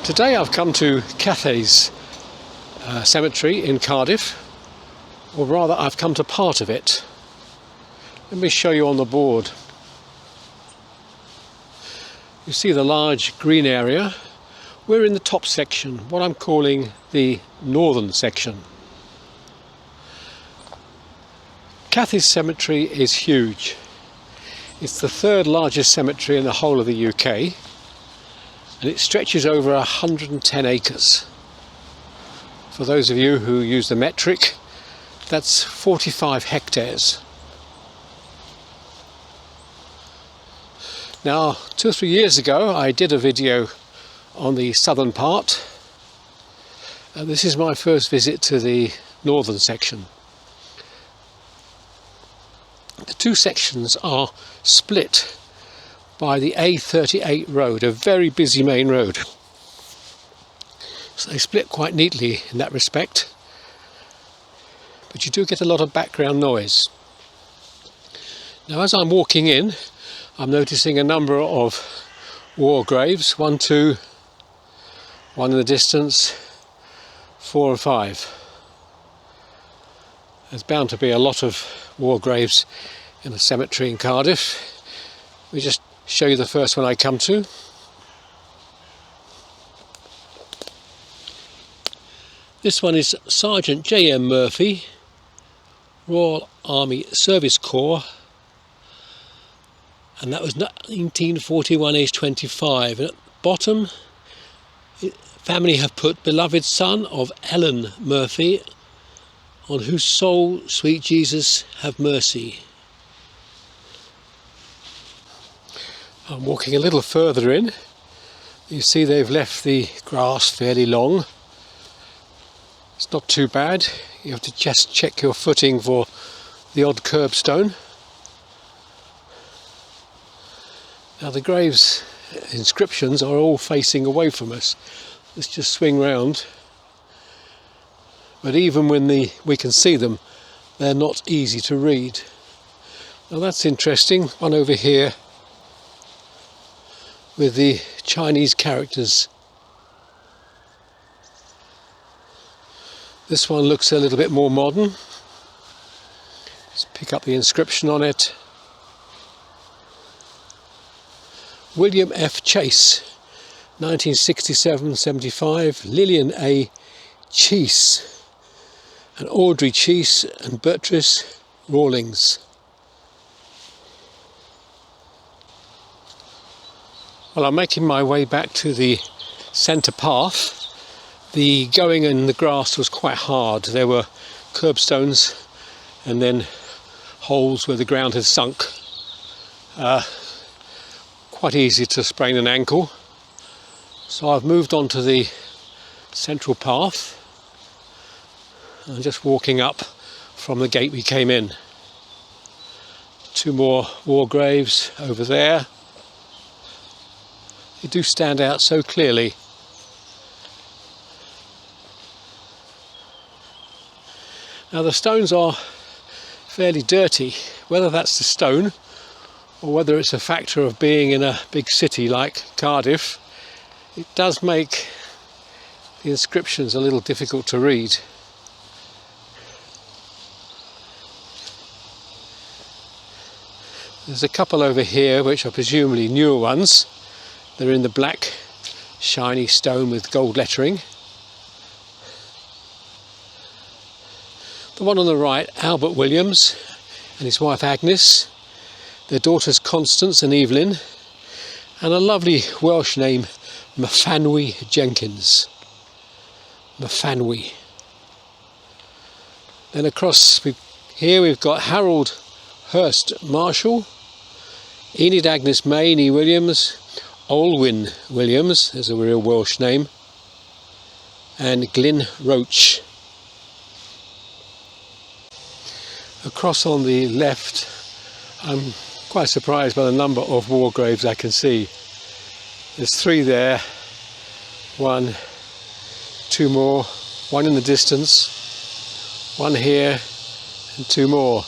Today I've come to Cathays Cemetery in Cardiff, or rather I've come to part of it. Let me show you on the board. You see the large green area. We're in the top section, what I'm calling the northern section. Cathays Cemetery is huge. It's the third largest cemetery in the whole of the UK, and it stretches over 110 acres. For those of you who use the metric, that's 45 hectares. Now, 2 or 3 years ago I did a video on the southern part, and this is my first visit to the northern section. The two sections are split by the A38 road, a very busy main road. So they split quite neatly in that respect, but you do get a lot of background noise. Now, as I'm walking in, I'm noticing a number of war graves, 1, 2, 1 in the distance, 4 and 5. There's bound to be a lot of war graves in a cemetery in Cardiff. Let me just show you the first one I come to. This one is Sergeant J.M. Murphy, Royal Army Service Corps, and that was 1941, age 25. And at the bottom, family have put beloved son of Ellen Murphy, on whose soul, sweet Jesus, have mercy. I'm walking a little further in. You see they've left the grass fairly long. It's not too bad. You have to just check your footing for the odd curbstone. Now the graves inscriptions are all facing away from us. Let's just swing round. But even when we can see them, they're not easy to read. Now that's interesting. One over here with the Chinese characters. This one looks a little bit more modern. Let's pick up the inscription on it. William F. Chase, 1967-75, Lillian A. Chase, and Audrey Chase and Beatrice Rawlings. Well, I'm making my way back to the centre path. The going in the grass was quite hard. There were curbstones and then holes where the ground had sunk. Quite easy to sprain an ankle. So I've moved on to the central path. I'm just walking up from the gate we came in. 2 more war graves over there. They do stand out so clearly. Now the stones are fairly dirty. Whether that's the stone or whether it's a factor of being in a big city like Cardiff, it does make the inscriptions a little difficult to read. There's a couple over here which are presumably newer ones. They're in the black shiny stone with gold lettering. The one on the right, Albert Williams and his wife Agnes, their daughters Constance and Evelyn, and a lovely Welsh name, Mfanwy Jenkins. Mfanwy. Then across here we've got Harold Hurst Marshall, Enid Agnes May Williams, Olwyn Williams, there's a real Welsh name, and Glyn Roach. Across on the left, I'm quite surprised by the number of war graves I can see. There's 3 there, 1, 2 more, 1 in the distance, 1 here and 2 more.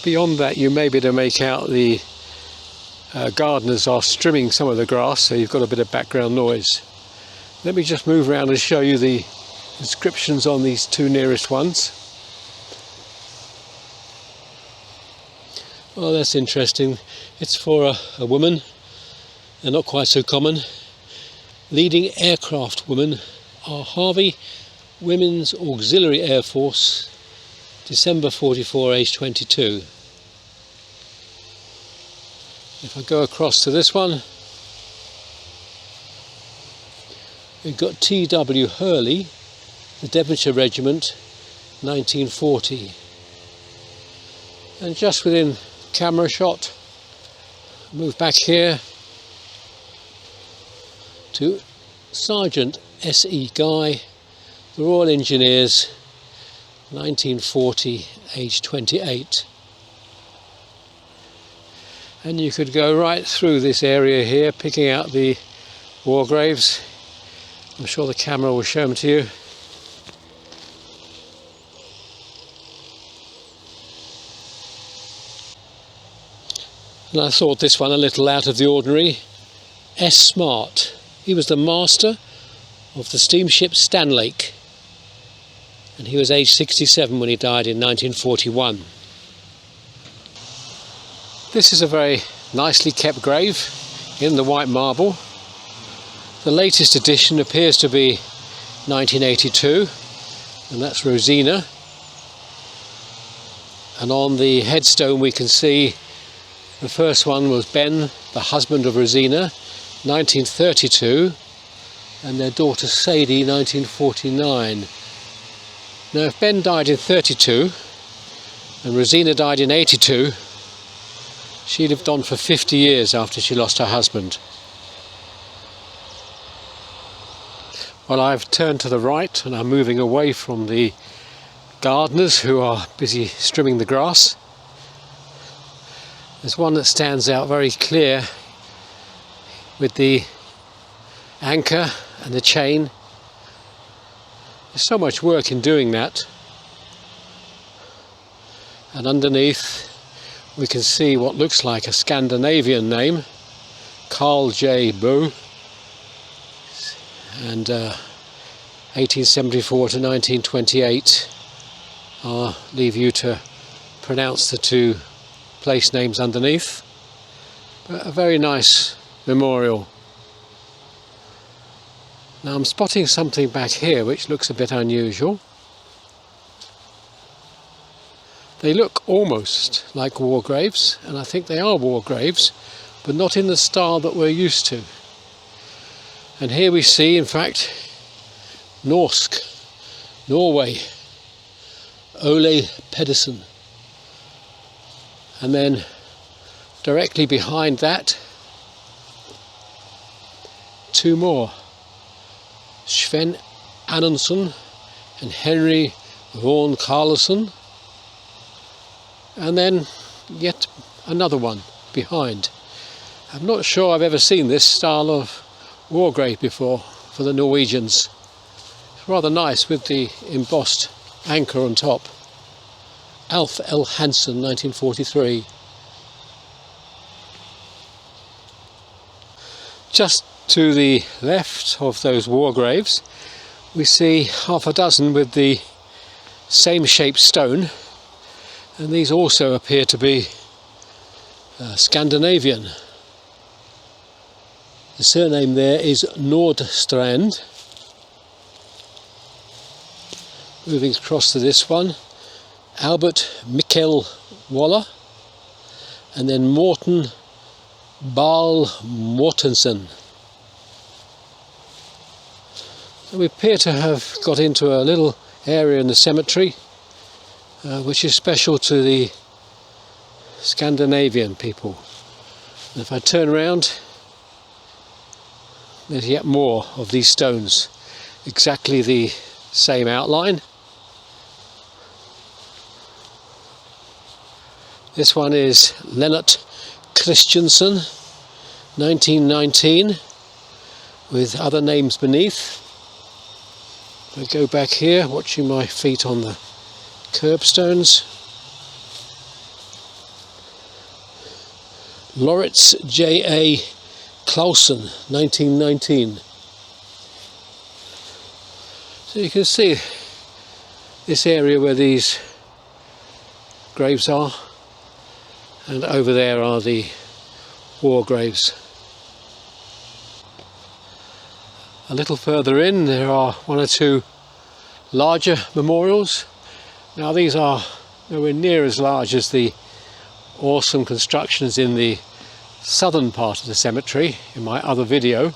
Beyond that you may be able to make out the gardeners are trimming some of the grass, so you've got a bit of background noise. Let me just move around and show you the inscriptions on these two nearest ones. Oh, that's interesting. It's for a woman, and not quite so common. Leading aircraft woman are Harvey Women's Auxiliary Air Force, December 44, age 22. If I go across to this one, we've got T.W. Hurley, the Devonshire Regiment, 1940. And just within camera shot, move back here to Sergeant S.E. Guy, the Royal Engineers, 1940, age 28. And you could go right through this area here, picking out the war graves. I'm sure the camera will show them to you. And I thought this one a little out of the ordinary. S. Smart. He was the master of the steamship Stanlake, and he was aged 67 when he died in 1941. This is a very nicely kept grave in the white marble. The latest edition appears to be 1982, and that's Rosina. And on the headstone we can see the first one was Ben, the husband of Rosina, 1932, and their daughter Sadie, 1949. Now if Ben died in 32 and Rosina died in 82, she lived on for 50 years after she lost her husband. Well, I've turned to the right and I'm moving away from the gardeners who are busy trimming the grass. There's one that stands out very clear with the anchor and the chain. There's so much work in doing that. And underneath we can see what looks like a Scandinavian name, Carl J. Boe, and 1874 to 1928. I'll leave you to pronounce the two place names underneath. But a very nice memorial. Now I'm spotting something back here which looks a bit unusual. They look almost like war graves, and I think they are war graves, but not in the style that we're used to. And here we see, in fact, Norsk, Norway, Ole Pedersen. And then directly behind that, two more, Sven Anundsen and Henry Vaughan Carlson. And then yet another one behind. I'm not sure I've ever seen this style of war grave before for the Norwegians. It's rather nice with the embossed anchor on top. Alf L. Hansen, 1943. Just to the left of those war graves we see half a dozen with the same shaped stone, and these also appear to be Scandinavian. The surname there is Nordstrand. Moving across to this one, Albert Mikkel Waller, and then Morten Baal Mortensen. So we appear to have got into a little area in the cemetery which is special to the Scandinavian people. And if I turn around, there's yet more of these stones, exactly the same outline. This one is Lennart Christiansen, 1919, with other names beneath. I go back here, watching my feet on the curbstones. Lauritz J.A. Clausen, 1919. So you can see this area where these graves are, and over there are the war graves. A little further in there are one or two larger memorials. Now these are nowhere near as large as the awesome constructions in the southern part of the cemetery in my other video,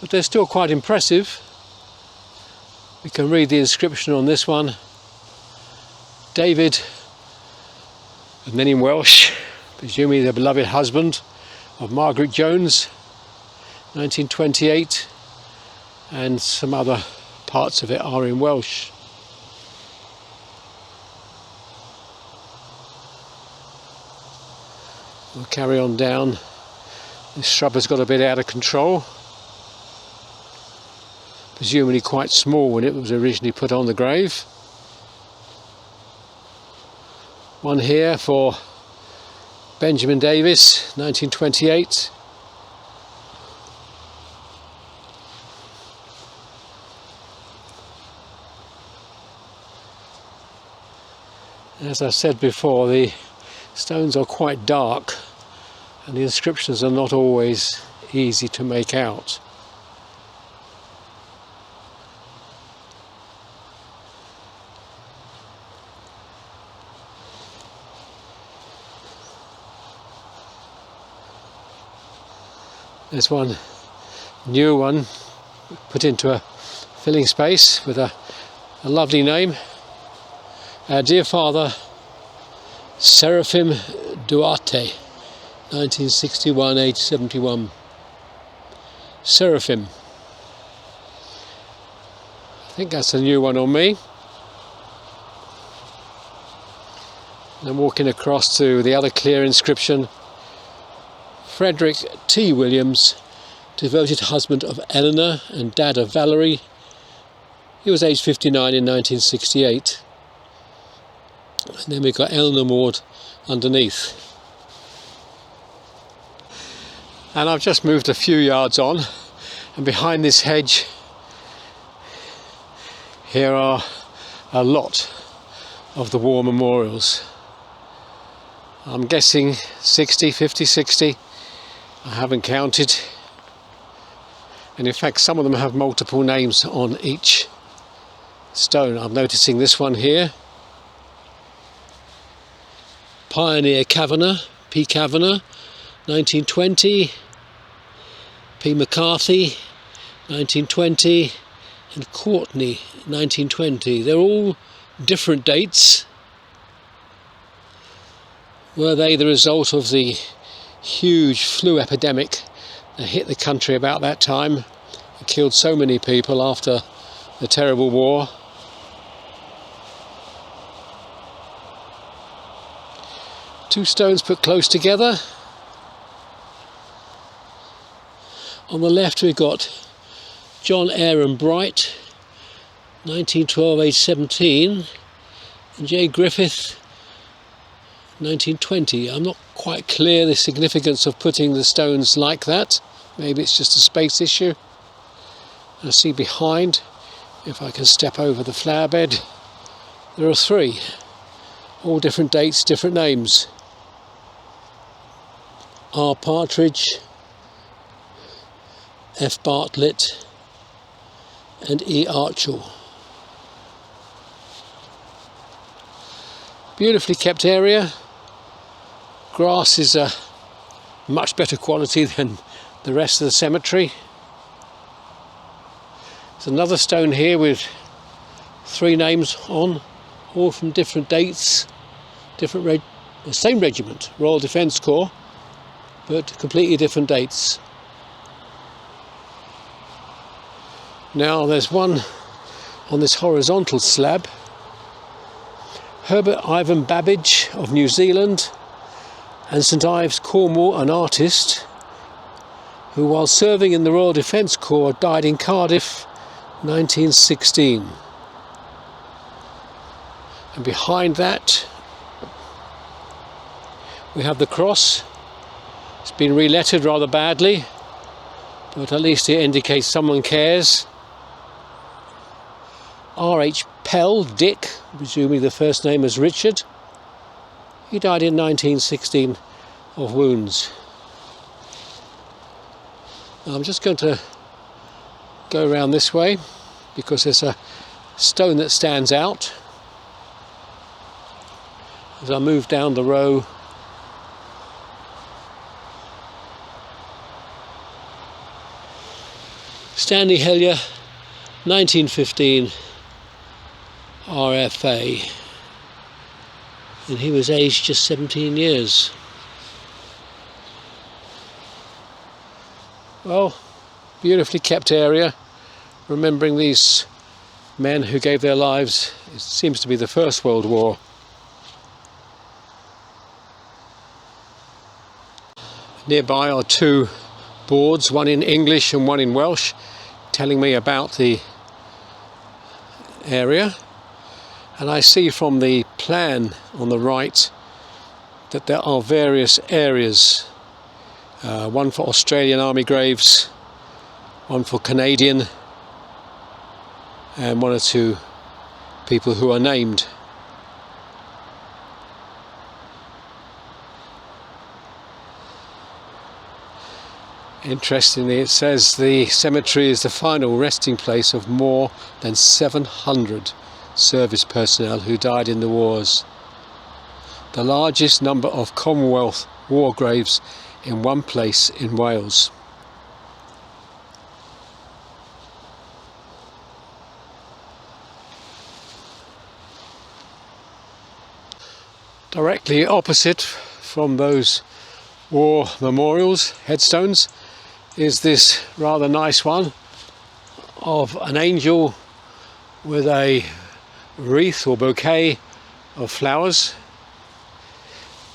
but they're still quite impressive. We can read the inscription on this one: David, and then in Welsh, presumably the beloved husband of Margaret Jones, 1928, and some other parts of it are in Welsh. We'll carry on down. This shrub has got a bit out of control. Presumably quite small when it was originally put on the grave. One here for Benjamin Davis, 1928. As I said before, the stones are quite dark and the inscriptions are not always easy to make out. There's one new one put into a filling space with a lovely name. Our dear father, Seraphim Duarte, 1961, age 71. Seraphim. I think that's a new one on me. And I'm walking across to the other clear inscription: Frederick T. Williams, devoted husband of Eleanor and dad of Valerie. He was aged 59 in 1968. And then we've got Eleanor Maud underneath. And I've just moved a few yards on, and behind this hedge here are a lot of the war memorials. I'm guessing 60. I haven't counted. And in fact some of them have multiple names on each stone. I'm noticing this one here: Pioneer Kavanagh, P. Kavanagh, 1920, P. McCarthy, 1920, and Courtney, 1920. They're all different dates. Were they the result of the huge flu epidemic that hit the country about that time? It killed so many people after the terrible war. Two stones put close together. On the left we've got John Aaron Bright, 1912, age 17, and J. Griffith, 1920. I'm not quite clear the significance of putting the stones like that. Maybe it's just a space issue. I see behind, if I can step over the flower bed, there are three. All different dates, different names. R. Partridge, F. Bartlett, and E. Archell. Beautifully kept area. Grass is a much better quality than the rest of the cemetery. There's another stone here with three names on, all from different dates, the same regiment, Royal Defence Corps, but completely different dates. Now there's one on this horizontal slab: Herbert Ivan Babbage of New Zealand, and St Ives, Cornwall, an artist who, while serving in the Royal Defence Corps, died in Cardiff, 1916. And behind that we have the cross. It's been relettered rather badly, but at least it indicates someone cares. R.H. Pell, Dick, presumably the first name is Richard. He died in 1916 of wounds. Now I'm just going to go around this way because there's a stone that stands out. As I move down the row, Stanley Hellyer, 1915 RFA, and he was aged just 17 years. Well, beautifully kept area, remembering these men who gave their lives. It seems to be the First World War. Nearby are two boards, one in English and one in Welsh, telling me about the area. And I see from the plan on the right that there are various areas, one for Australian Army graves, one for Canadian, and one or two people who are named. Interestingly, it says the cemetery is the final resting place of more than 700 service personnel who died in the wars. The largest number of Commonwealth war graves in one place in Wales. Directly opposite from those war memorials, headstones, is this rather nice one of an angel with a wreath or bouquet of flowers.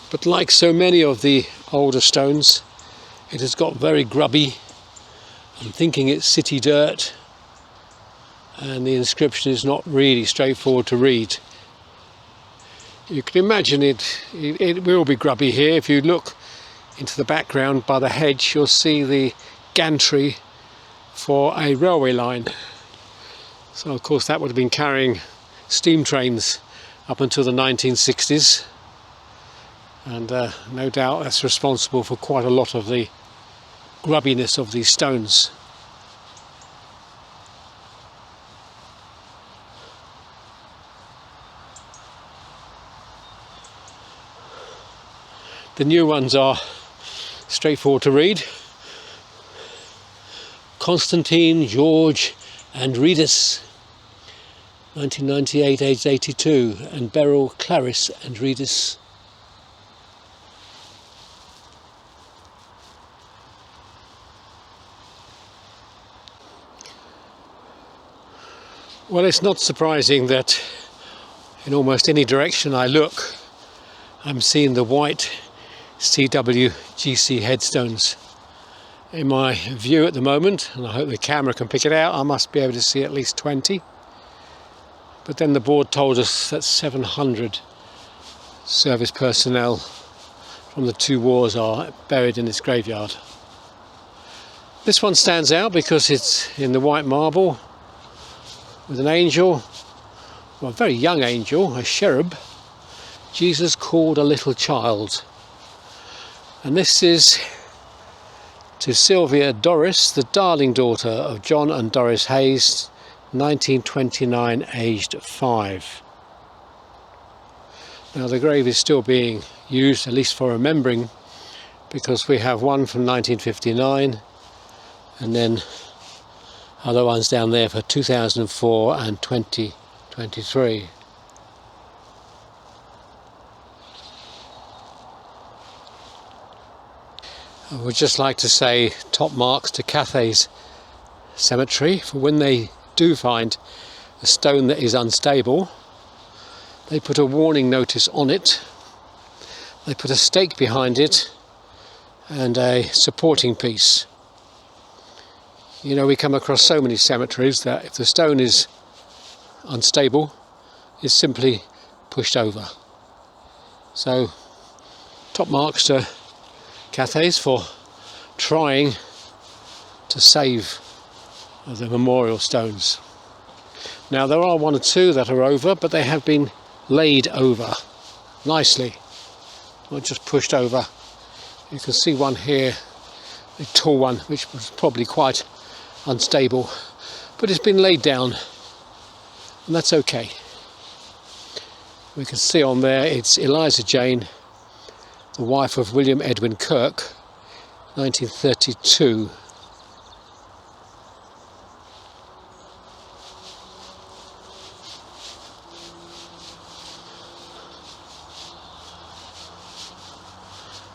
But like so many of the older stones, it has got very grubby. I'm thinking it's city dirt, and the inscription is not really straightforward to read. You can imagine it will be grubby here. If you look into the background by the hedge, you'll see the gantry for a railway line. So of course that would have been carrying steam trains up until the 1960s, and no doubt that's responsible for quite a lot of the grubbiness of these stones. The new ones are straightforward to read. Constantine George Andridis, 1998, aged 82, and Beryl Clarice Andridis. Well, it's not surprising that in almost any direction I look, I'm seeing the white CWGC headstones. In my view at the moment, and I hope the camera can pick it out, I must be able to see at least 20. But then the board told us that 700 service personnel from the two wars are buried in this graveyard. This one stands out because it's in the white marble with an angel, well, a very young angel, a cherub. Jesus called a little child. And this is to Sylvia Doris, the darling daughter of John and Doris Hayes, 1929, aged 5. Now the grave is still being used, at least for remembering, because we have one from 1959 and then other ones down there for 2004 and 2023. I would just like to say top marks to Cathays Cemetery for when they do find a stone that is unstable. They put a warning notice on it, they put a stake behind it and a supporting piece. You know, we come across so many cemeteries that if the stone is unstable, it's simply pushed over. So top marks to Cathays for trying to save the memorial stones. Now there are one or two that are over, but they have been laid over nicely, not just pushed over. You can see one here, a tall one, which was probably quite unstable, but it's been laid down, and that's okay. We can see on there it's Eliza Jane, the wife of William Edwin Kirk, 1932.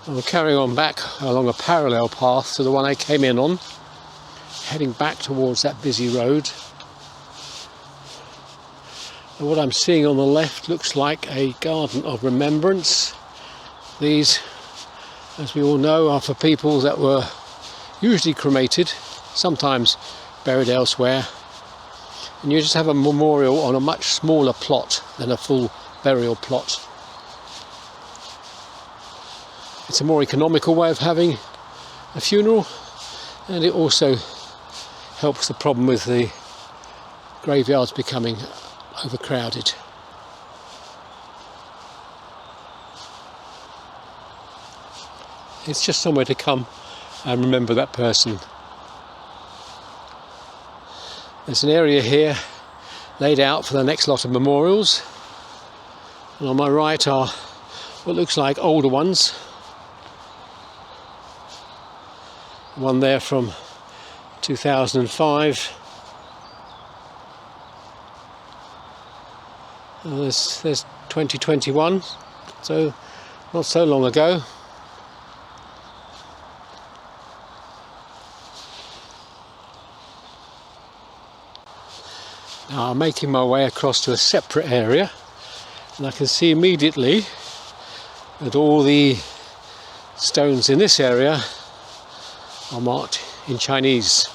We're carrying on back along a parallel path to the one I came in on, heading back towards that busy road. And what I'm seeing on the left looks like a garden of remembrance. These, as we all know, are for people that were usually cremated, sometimes buried elsewhere. And you just have a memorial on a much smaller plot than a full burial plot. It's a more economical way of having a funeral, and it also helps the problem with the graveyards becoming overcrowded. It's just somewhere to come and remember that person. There's an area here laid out for the next lot of memorials, and on my right are what looks like older ones. One there from 2005. And there's 2021, so not so long ago. Now I'm making my way across to a separate area, and I can see immediately that all the stones in this area are marked in Chinese.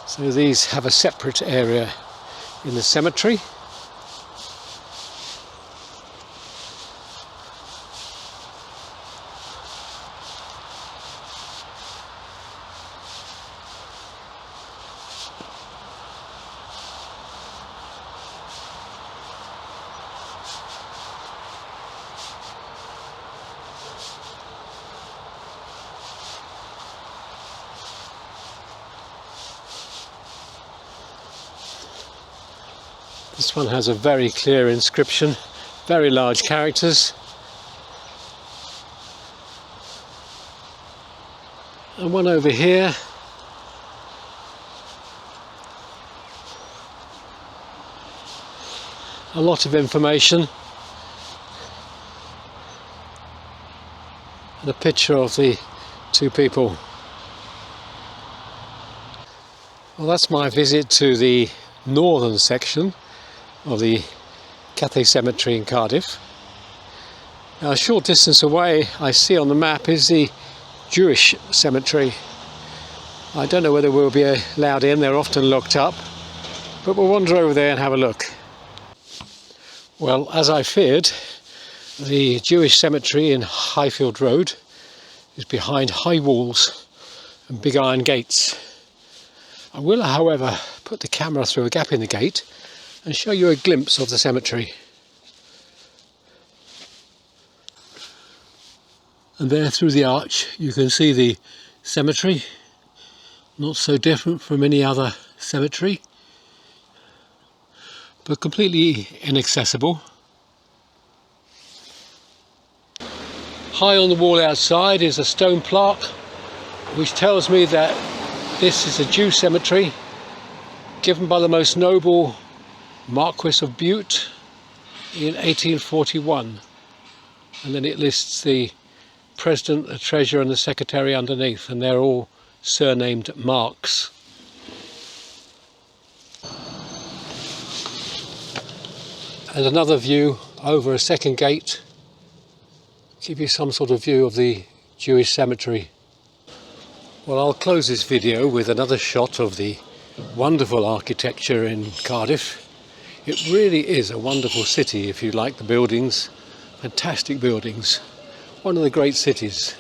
So these have a separate area in the cemetery. This one has a very clear inscription, very large characters. And one over here. A lot of information. And a picture of the two people. Well, that's my visit to the northern section of the Cathays Cemetery in Cardiff. Now, a short distance away, I see on the map, is the Jewish cemetery. I don't know whether we'll be allowed in, they're often locked up, but we'll wander over there and have a look. Well, as I feared, the Jewish cemetery in Highfield Road is behind high walls and big iron gates. I will, however, put the camera through a gap in the gate and show you a glimpse of the cemetery. And there through the arch you can see the cemetery, not so different from any other cemetery, but completely inaccessible. High on the wall outside is a stone plaque which tells me that this is a Jew cemetery given by the most noble Marquis of Bute in 1841, and then it lists the President, the Treasurer and the Secretary underneath, and they're all surnamed Marks. And another view over a second gate, give you some sort of view of the Jewish cemetery. Well, I'll close this video with another shot of the wonderful architecture in Cardiff. It really is a wonderful city if you like the buildings, fantastic buildings, one of the great cities.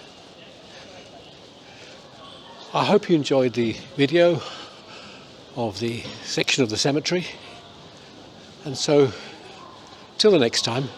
I hope you enjoyed the video. of the section of the cemetery. And so, till the next time,